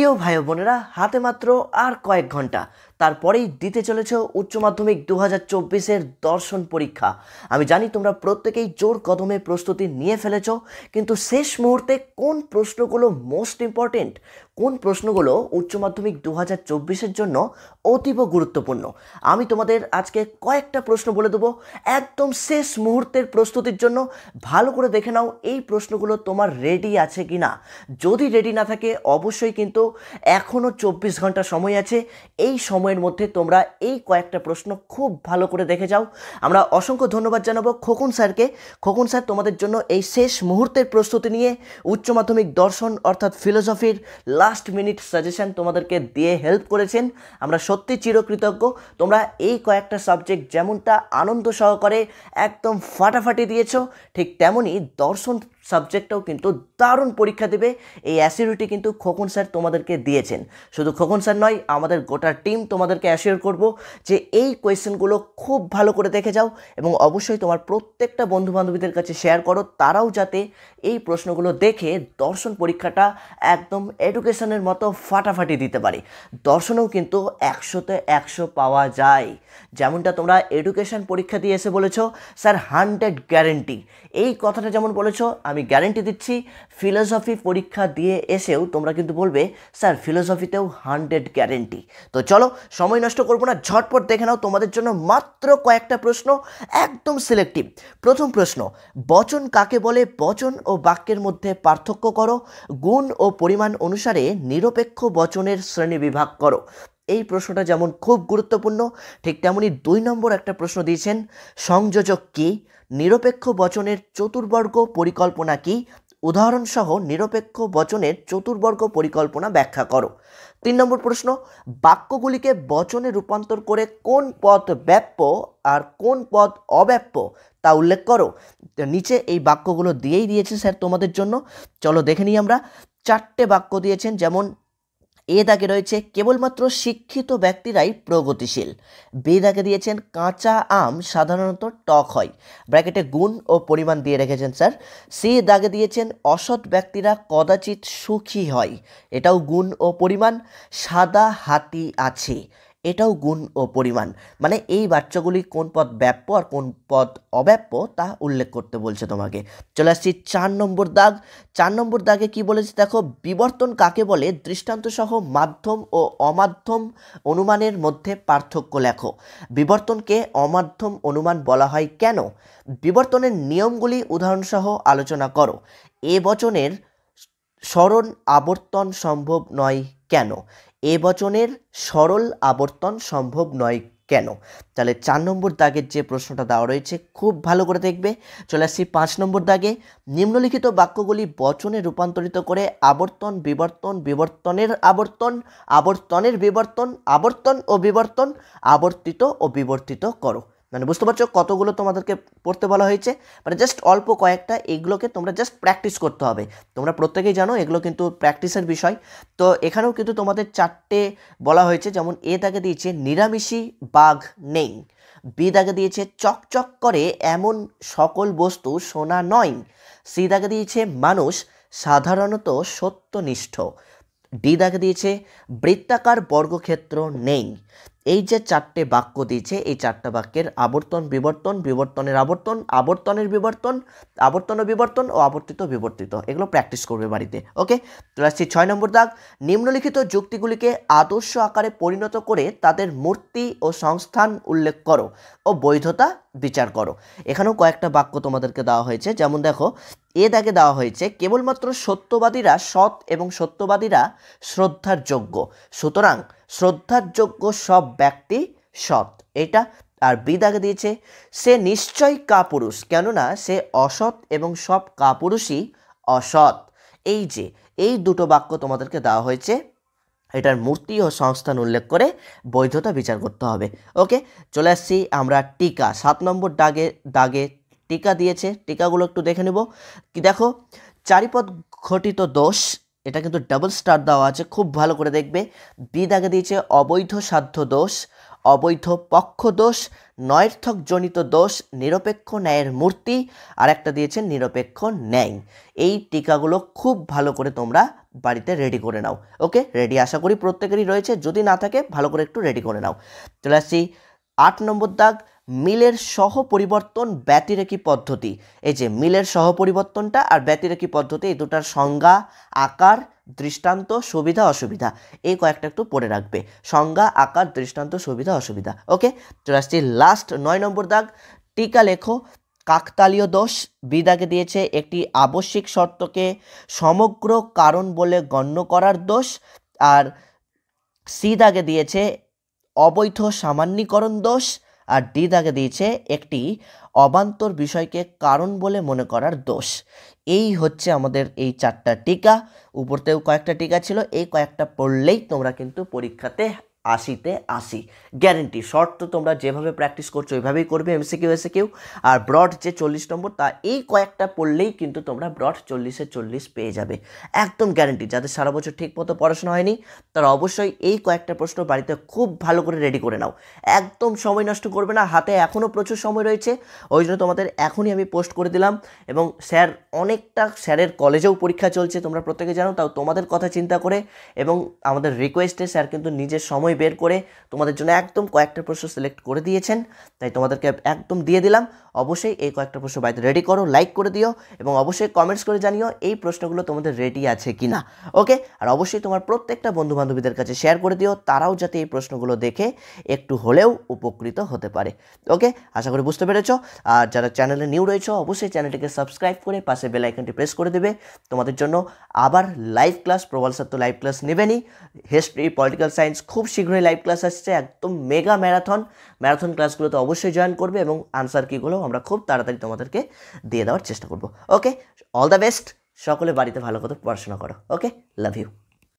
প্রিয় ভাই বোনেরা, হাতে মাত্র আর কয়েক ঘন্টা তারপরেই দিতে চলেছ উচ্চ মাধ্যমিক 2024-এর দর্শন পরীক্ষা। আমি জানি তোমরা প্রত্যেকেই জোর কদমে প্রস্তুতি নিয়ে ফেলেছ, কিন্তু শেষ মুহূর্তে কোন প্রশ্নগুলো মোস্ট ইম্পর্টেন্ট, কোন প্রশ্নগুলো উচ্চ মাধ্যমিক 2024-এর জন্য অতীব গুরুত্বপূর্ণ, আমি তোমাদের আজকে কয়েকটা প্রশ্ন বলে দেবো একদম শেষ মুহূর্তের প্রস্তুতির জন্য। ভালো করে দেখে নাও এই প্রশ্নগুলো তোমার রেডি আছে কি না। যদি রেডি না থাকে অবশ্যই কিন্তু এখনও 24 ঘন্টা সময় আছে। এই সময়ের মধ্যে তোমরা এই কয়েকটা প্রশ্ন খুব ভালো করে দেখে যাও। আমরা অসংখ্য ধন্যবাদ জানাবো খোকন স্যারকে। খোকন স্যার তোমাদের জন্য এই শেষ মুহূর্তের প্রস্তুতি নিয়ে উচ্চ মাধ্যমিক দর্শন অর্থাৎ ফিলোসফির লাস্ট মিনিট সাজেশন তোমাদেরকে দিয়ে হেল্প করেছেন। আমরা সত্যি চিরকৃতজ্ঞ। তোমরা এই কয়েকটা সাবজেক্ট যেমনটা আনন্দ সহকারে একদম ফাটাফাটি দিয়েছো, ঠিক তেমনই দর্শন সাবজেক্টটাও কিন্তু দারুণ পরীক্ষা দেবে। এই অ্যাসিউরিটি কিন্তু খোকন স্যার তোমাদেরকে দিয়েছেন। শুধু খোকন স্যার নয়, আমাদের গোটা টিম তোমাদেরকে অ্যাসিওর করব যে এই কোয়েশ্চেনগুলো খুব ভালো করে দেখে যাও এবং অবশ্যই তোমার প্রত্যেকটা বন্ধুবান্ধবীদের কাছে শেয়ার করো, তারাও যাতে এই প্রশ্নগুলো দেখে দর্শন পরীক্ষাটা একদম এডুকেশনের মতো ফাটাফাটি দিতে পারে। দর্শনেও কিন্তু 100-তে 100 পাওয়া যায়। যেমনটা তোমরা এডুকেশন পরীক্ষা দিয়ে এসে বলেছো স্যার 100 গ্যারেন্টি, এই কথাটা যেমন বলেছো আমি গ্যারেন্টি দিচ্ছি ফিলোসফি পরীক্ষা দিয়ে এসেও তোমরা কিন্তু বলবে স্যার ফিলোসফিতেও 100 গ্যারেন্টি। তো চলো সময় নষ্ট করবো না, ঝটপট দেখে নাও তোমাদের জন্য মাত্র কয়েকটা প্রশ্ন একদম সিলেক্টিভ। প্রথম প্রশ্ন, বচন কাকে বলে? বচন ও বাক্যের মধ্যে পার্থক্য করো। গুণ ও পরিমাণ অনুসারে নিরপেক্ষ বচনের শ্রেণী বিভাগ করো। এই প্রশ্নটা যেমন খুব গুরুত্বপূর্ণ, ঠিক তেমনি 2 নম্বর একটা প্রশ্ন দিয়েছেন, সংযোজক কি? নিরপেক্ষ বচনের চতুর্বর্গ পরিকল্পনা কি? উদাহরণসহ নিরপেক্ষ বচনের চতুর্বর্গ পরিকল্পনা ব্যাখ্যা করো। 3 নম্বর প্রশ্ন, বাক্যগুলিকে বচনে রূপান্তর করে কোন পদ ব্যাপ্য আর কোন পদ অব্যাপ্য তা উল্লেখ করো। নিচে এই বাক্যগুলো দিয়েই দিয়েছে স্যার তোমাদের জন্য, চলো দেখে নিই আমরা। 4টে বাক্য দিয়েছেন, যেমন এ দাগে রয়েছে কেবলমাত্র শিক্ষিত ব্যক্তিরাই প্রগতিশীল। বি দাগে দিয়েছেন কাঁচা আম সাধারণত টক হয়, ব্র্যাকেটে গুণ ও পরিমাণ দিয়ে রেখেছেন স্যার। সি দাগে দিয়েছেন অসৎ ব্যক্তিরা কদাচিৎ সুখী হয়, এটাও গুণ ও পরিমাণ। সাদা হাতি আছে, এটাও গুণ ও পরিমাণ। মানে এই বাচ্চাগুলি কোন পদ ব্যাপ্য আর কোন পদ অব্যাপ্য তা উল্লেখ করতে বলছে তোমাকে। চলে আসছি 4 নম্বর দাগ। 4 নম্বর দাগে কি বলেছে দেখো, বিবর্তন কাকে বলে? দৃষ্টান্ত সহ মাধ্যম ও অমাধ্যম অনুমানের মধ্যে পার্থক্য লেখো। বিবর্তনকে অমাধ্যম অনুমান বলা হয় কেন? বিবর্তনের নিয়মগুলি উদাহরণসহ আলোচনা করো। এ বচনের সরল আবর্তন সম্ভব নয় কেন? এ বচনের সরল আবর্তন সম্ভব নয় কেন? তাহলে 4 নম্বর দাগের যে প্রশ্নটা দেওয়া রয়েছে খুব ভালো করে দেখবে। চলে আসছি 5 নম্বর দাগে, নিম্নলিখিত বাক্যগুলি বচনে রূপান্তরিত করে আবর্তন বিবর্তন, বিবর্তনের আবর্তন, আবর্তনের বিবর্তন, আবর্তন ও বিবর্তন, আবর্তিত ও বিবর্তিত করো। মানে বুঝতে পারছো কতগুলো তোমাদেরকে পড়তে বলা হয়েছে, মানে জাস্ট অল্প কয়েকটা, এগুলোকে তোমরা জাস্ট প্র্যাকটিস করতে হবে। তোমরা প্রত্যেকেই জানো এগুলো কিন্তু প্র্যাকটিসের বিষয়। তো এখানেও কিন্তু তোমাদের 4টে বলা হয়েছে, যেমন এ দাগে দিয়েছে নিরামিষী বাঘ নেই। বি দাগে দিয়েছে চকচক করে এমন সকল বস্তু সোনা নয়। সি দাগে দিয়েছে মানুষ সাধারণত সত্যনিষ্ঠ। ডি দাগে দিয়েছে বৃত্তাকার বর্গক্ষেত্র নেই। এই যে 4টে বাক্য দিয়েছে, এই 4টা বাক্যের আবর্তন বিবর্তন, বিবর্তনের আবর্তন, আবর্তনের বিবর্তন, আবর্তন ও বিবর্তন ও আবর্তিত বিবর্তিত, এগুলো প্র্যাকটিস করবে বাড়িতে। ওকে, চলে আসছি 6 নম্বর দাগ, নিম্নলিখিত যুক্তিগুলিকে আদর্শ আকারে পরিণত করে তাদের মূর্তি ও সংস্থান উল্লেখ করো ও বৈধতা বিচার করো। এখানেও কয়েকটা বাক্য তোমাদেরকে দেওয়া হয়েছে, যেমন দেখো এ দাগে দেওয়া হয়েছে কেবলমাত্র সত্যবাদীরা সৎ এবং সত্যবাদীরা শ্রদ্ধার যোগ্য, সুতরাং শ্রদ্ধার যোগ্য সব ব্যক্তি সৎ, এটা। আর বি দাগে দিয়েছে সে নিশ্চয়ই কাপুরুষ, কেননা সে অসৎ এবং সব কাপুরুষই অসৎ। এই যে এই দুটো বাক্য তোমাদেরকে দেওয়া হয়েছে, এটার মূর্তি ও সংস্থান উল্লেখ করে বৈধতা বিচার করতে হবে। ওকে, চলে আসছি আমরা টিকা। 7 নম্বর দাগে টিকা দিয়েছে, টিকাগুলো একটু দেখে নেব। কি দেখো, চারিপদ ঘটিত দোষ, এটা কিন্তু ডাবল স্টার দেওয়া আছে, খুব ভালো করে দেখবে। বি দাগে দিয়েছে অবৈধ সাধ্য দোষ, অবৈধ পক্ষ দোষ, নৈর্থকজনিত দোষ, নিরপেক্ষ ন্যায়ের মূর্তি, আর একটা দিয়েছে নিরপেক্ষ ন্যায়। এই টিকাগুলো খুব ভালো করে তোমরা বাড়িতে রেডি করে নাও। ওকে, রেডি আশা করি প্রত্যেকেরই রয়েছে, যদি না থাকে ভালো করে একটু রেডি করে নাও। চলে আসছি 8 নম্বর দাগ, মিলের সহ পরিবর্তন ব্যতিরেকী পদ্ধতি। এই যে মিলের সহ পরিবর্তনটা আর ব্যতিরেকী পদ্ধতি, এই দুটার সংজ্ঞা, আকার, দৃষ্টান্ত, সুবিধা অসুবিধা, এই কয়েকটা একটু পড়ে রাখবে। সংজ্ঞা, আকার, দৃষ্টান্ত, সুবিধা অসুবিধা। ওকে, চলে আসছি লাস্ট 9 নম্বর দাগ, টিকা লেখো। কাকতালীয় দোষ, বি দাগে দিয়েছে একটি আবশ্যিক শর্তকে সমগ্র কারণ বলে গণ্য করার দোষ, আর সি দাগে দিয়েছে অবৈধ সামান্যীকরণ দোষ, আর ডি দাগে দিয়েছে একটি অবান্তর বিষয়কে কারণ বলে মনে করার দোষ। এই হচ্ছে আমাদের এই 4টা টিকা। উপরতেও কয়েকটা টিকা ছিল, এই কয়েকটা পড়লেই তোমরা কিন্তু পরীক্ষাতে 80তে 80 গ্যারেন্টি। শর্ট তো তোমরা যেভাবে প্র্যাকটিস করছো ওইভাবেই করবে, এমসিকিউ এসিকিউ। আর ব্রড যে 40 নম্বর, তা এই কয়েকটা পড়লেই কিন্তু তোমরা ব্রড 40-এ 40 পেয়ে যাবে, একদম গ্যারেন্টি। যাদের সারা বছর ঠিক মতো পড়াশোনা হয়নি তারা অবশ্যই এই কয়েকটা প্রশ্ন বাড়িতে খুব ভালো করে রেডি করে নাও, একদম সময় নষ্ট করবে না। হাতে এখনও প্রচুর সময় রয়েছে, ওই জন্য তোমাদের এখনই আমি পোস্ট করে দিলাম। এবং স্যার অনেকটা, স্যারের কলেজেও পরীক্ষা চলছে তোমরা প্রত্যেকে জানো, তাও তোমাদের কথা চিন্তা করে এবং আমাদের রিকোয়েস্টে স্যার কিন্তু নিজের সময় বের করে তোমাদের জন্য একদম কয়েকটা প্রশ্ন সিলেক্ট করে দিয়েছেন, তাই তোমাদেরকে একদম দিয়ে দিলাম। অবশ্যই এই কয়েকটা প্রশ্ন বাড়িতে রেডি করো, লাইক করে দিও এবং অবশ্যই কমেন্টস করে জানিও এই প্রশ্নগুলো তোমাদের রেডি আছে কি না। ওকে, আর অবশ্যই তোমার প্রত্যেকটা বন্ধু বান্ধবীদের কাছে শেয়ার করে দিও, তারাও যাতে এই প্রশ্নগুলো দেখে একটু হলেও উপকৃত হতে পারে। ওকে, আশা করি বুঝতে পেরেছো। আর যারা চ্যানেলে নিউ রয়েছে অবশ্যই চ্যানেলটিকে সাবস্ক্রাইব করে পাশে বেল আইকনটি প্রেস করে দেবে। তোমাদের জন্য আবার লাইভ ক্লাস, প্রবল স্যার তো লাইভ ক্লাস নেবেনই, হিস্ট্রি, পলিটিক্যাল সায়েন্স খুব শীঘ্রই লাইভ ক্লাস আসছে, একদম মেগা ম্যারাথন ক্লাসগুলোতে অবশ্যই জয়েন করবে এবং আনসার কিগুলো আমরা খুব তাড়াতাড়ি তোমাদেরকে দিয়ে দেওয়ার চেষ্টা করব। ওকে, অল দ্য বেস্ট, সকলে বাড়িতে ভালো করে পড়াশোনা করো। ওকে, লাভ ইউ।